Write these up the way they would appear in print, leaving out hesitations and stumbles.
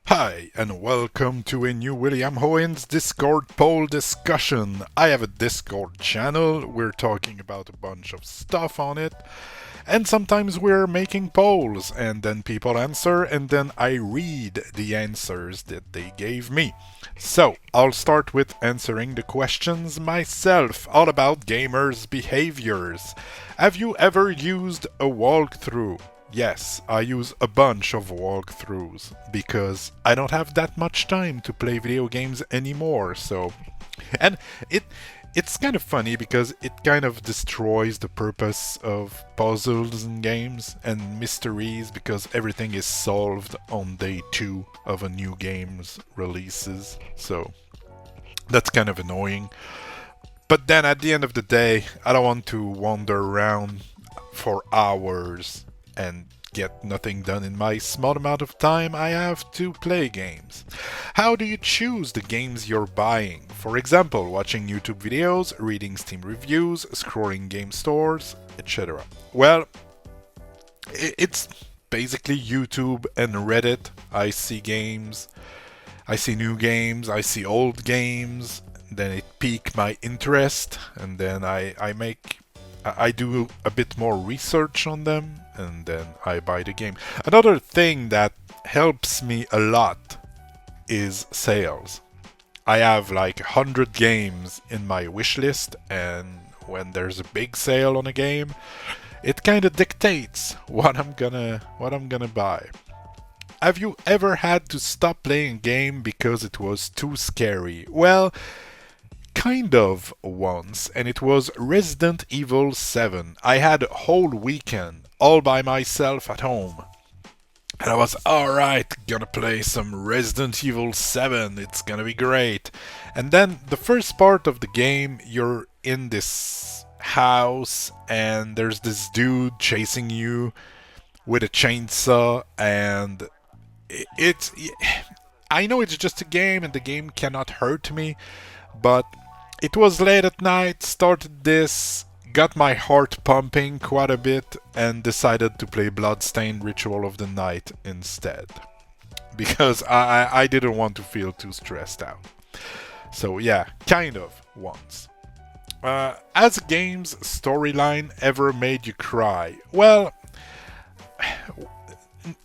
Hi, and welcome to a new William Hououin's Discord poll discussion. I have a Discord channel, we're talking about a bunch of stuff on it, and sometimes we're making polls, and then people answer, and then I read the answers that they gave me. So, I'll start with answering the questions myself, all about gamers' behaviors. Have you ever used a walkthrough? Yes, I use a bunch of walkthroughs because I don't have that much time to play video games anymore. And it it's kind of funny because it kind of destroys the purpose of puzzles in games and mysteries because everything is solved on day 2 of a new game's releases. So that's kind of annoying. But then at the end of the day, I don't want to wander around for hours and get nothing done in my small amount of time I have to play games. How do you choose the games you're buying? For example, watching YouTube videos, reading Steam reviews, scrolling game stores, etc. Well, it's basically YouTube and Reddit. I see games, I see new games, I see old games, then it piques my interest, and then I do a bit more research on them, and then I buy the game. Another thing that helps me a lot is sales. I have like 100 games in my wish list, and when there's a big sale on a game, it kind of dictates what I'm gonna buy. Have you ever had to stop playing a game because it was too scary? Well, kind of once, and it was Resident Evil 7. I had a whole weekend all by myself at home. And I was alright, gonna play some Resident Evil 7, it's gonna be great. And then the first part of the game, you're in this house, and there's this dude chasing you with a chainsaw, and it's. I know it's just a game, and the game cannot hurt me, but it was late at night, started this, got my heart pumping quite a bit, and decided to play Bloodstained Ritual of the Night instead. Because I didn't want to feel too stressed out. So yeah, kind of once. Has a game's storyline ever made you cry? Well,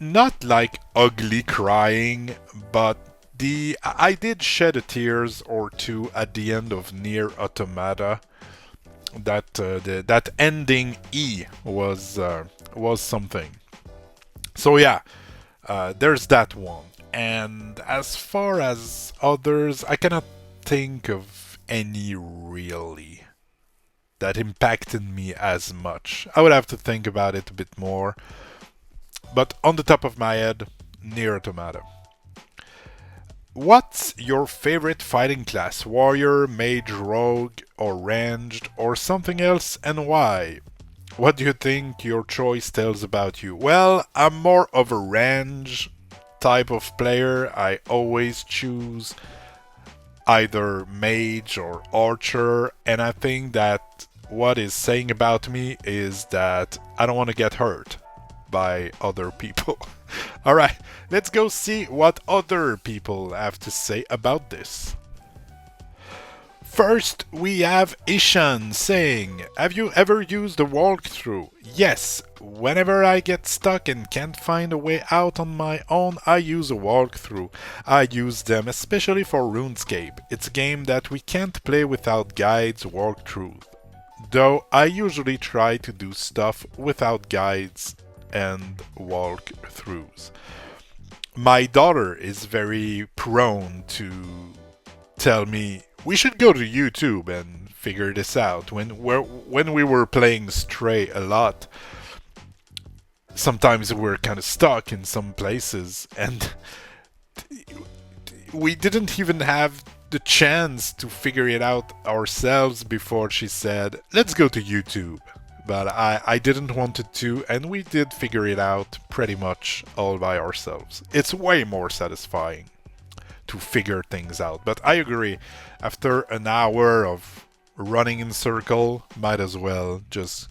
not like ugly crying, but I did shed a tears or two at the end of Near Automata. That ending E was something. So yeah, there's that one. And as far as others, I cannot think of any really that impacted me as much. I would have to think about it a bit more. But on the top of my head, Near Automata. What's your favorite fighting class? Warrior, mage, rogue, or ranged, or something else, and why? What do you think your choice tells about you? Well, I'm more of a range type of player. I always choose either mage or archer, and I think that what is saying about me is that I don't want to get hurt by other people. Alright, let's go see what other people have to say about this. First, we have Ishan saying, have you ever used a walkthrough? Yes, whenever I get stuck and can't find a way out on my own, I use a walkthrough. I use them especially for RuneScape. It's a game that we can't play without guides walkthroughs. Though I usually try to do stuff without guides and walkthroughs. My daughter is very prone to tell me we should go to YouTube and figure this out. When we were playing Stray a lot, sometimes we were kind of stuck in some places, and we didn't even have the chance to figure it out ourselves before she said, let's go to YouTube. But I didn't want it to, and we did figure it out pretty much all by ourselves. It's way more satisfying to figure things out. But I agree, after an hour of running in circle, might as well just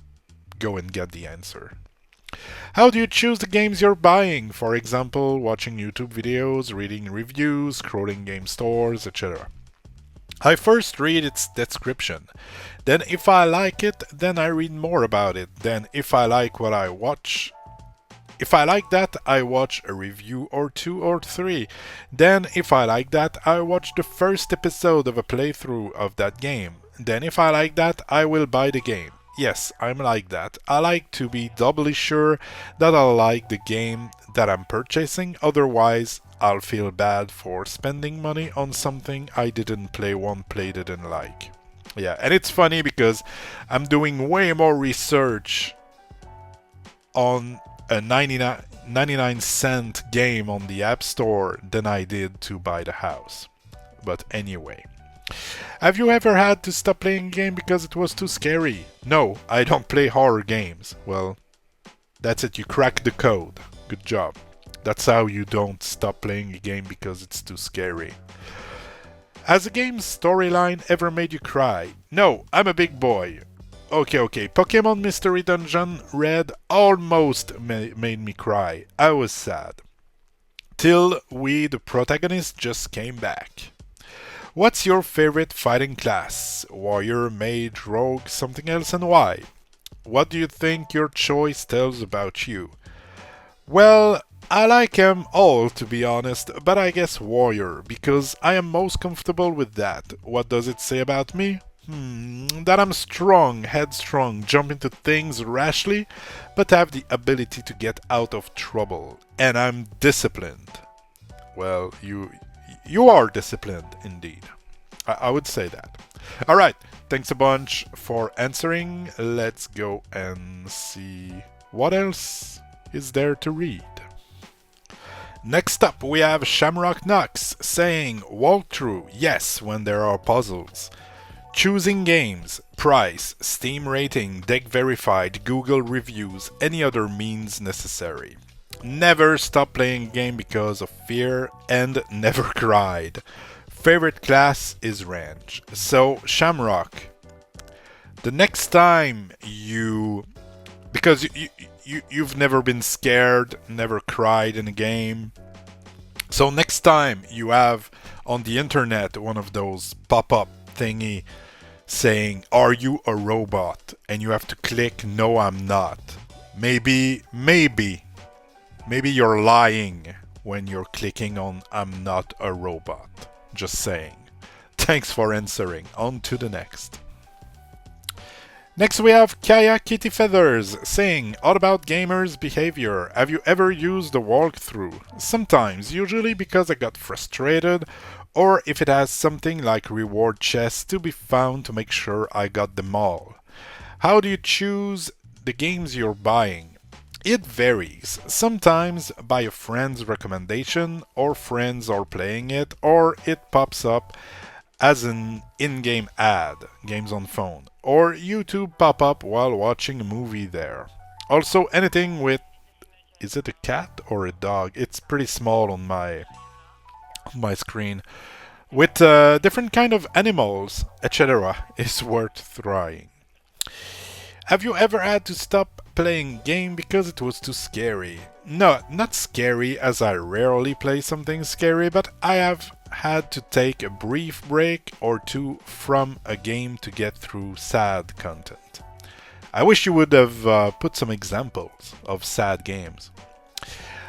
go and get the answer. How do you choose the games you're buying? For example, watching YouTube videos, reading reviews, scrolling game stores, etc. I first read its description. Then if I like it, then I read more about it. Then if I like what I watch, if I like that, I watch a review or two or three. Then if I like that, I watch the first episode of a playthrough of that game. Then if I like that, I will buy the game. Yes, I'm like that. I like to be doubly sure that I like the game that I'm purchasing, otherwise I'll feel bad for spending money on something I didn't play one play didn't like. Yeah, and it's funny because I'm doing way more research on a 99-cent game on the App Store than I did to buy the house. But anyway. Have you ever had to stop playing a game because it was too scary? No, I don't play horror games. Well, that's it, you cracked the code. Good job. That's how you don't stop playing a game because it's too scary. Has a game's storyline ever made you cry? No, I'm a big boy. Okay. Pokemon Mystery Dungeon Red almost made me cry. I was sad. Till we, the protagonist, just came back. What's your favorite fighting class? Warrior, mage, rogue, something else, and why? What do you think your choice tells about you? Well, I like them all to be honest, but I guess warrior, because I am most comfortable with that. What does it say about me? That I'm strong, headstrong, jump into things rashly, but have the ability to get out of trouble. And I'm disciplined. Well, you are disciplined indeed. I would say that. Alright, thanks a bunch for answering. Let's go and see what else is there to read. Next up, we have Shamrock Knox saying walkthrough, yes, when there are puzzles. Choosing games, price, Steam rating, deck verified, Google reviews, any other means necessary. Never stop playing a game because of fear and never cried. Favorite class is range. So, Shamrock, the next time because you've never been scared, never cried in a game. So next time you have on the internet one of those pop-up thingy saying, "Are you a robot?" and you have to click, "No, I'm not." Maybe you're lying when you're clicking on "I'm not a robot." Just saying. Thanks for answering. On to the next. Next we have Kaya Kitty Feathers saying, all about gamers' behavior. Have you ever used a walkthrough? Sometimes, usually because I got frustrated, or if it has something like reward chests to be found to make sure I got them all. How do you choose the games you're buying? It varies. Sometimes by a friend's recommendation, or friends are playing it, or it pops up as an in-game ad, games on phone, or YouTube pop-up while watching a movie there. Also anything with, is it a cat or a dog? It's pretty small on my screen. With different kind of animals, etc. is worth trying. Have you ever had to stop playing game because it was too scary? No, not scary, as I rarely play something scary, but I have had to take a brief break or two from a game to get through sad content. I wish you would have put some examples of sad games.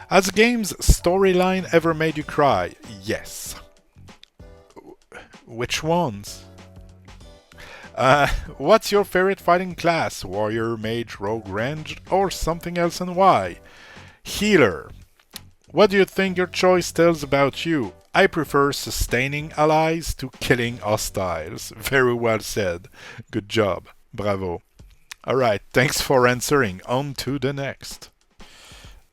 Has a game's storyline ever made you cry? Yes. Which ones? What's your favorite fighting class? Warrior, mage, rogue, ranged, or something else, and why? Healer. What do you think your choice tells about you? I prefer sustaining allies to killing hostiles. Very well said. Good job. Bravo. Alright, thanks for answering. On to the next.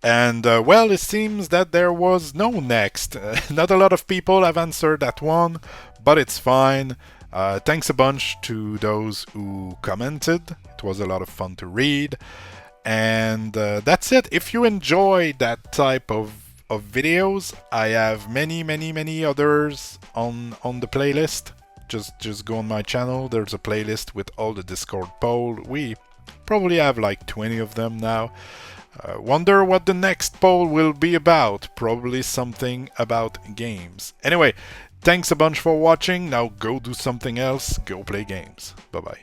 And well, it seems that there was no next. Not a lot of people have answered that one, but it's fine. Thanks a bunch to those who commented. It was a lot of fun to read. And that's it. If you enjoy that type of videos, I have many others on the playlist. Just go on my channel. There's a playlist with all the Discord poll. We probably have like 20 of them now. Wonder what the next poll will be about. Probably something about games. Anyway, thanks a bunch for watching. Now go do something else. Go play games. Bye bye.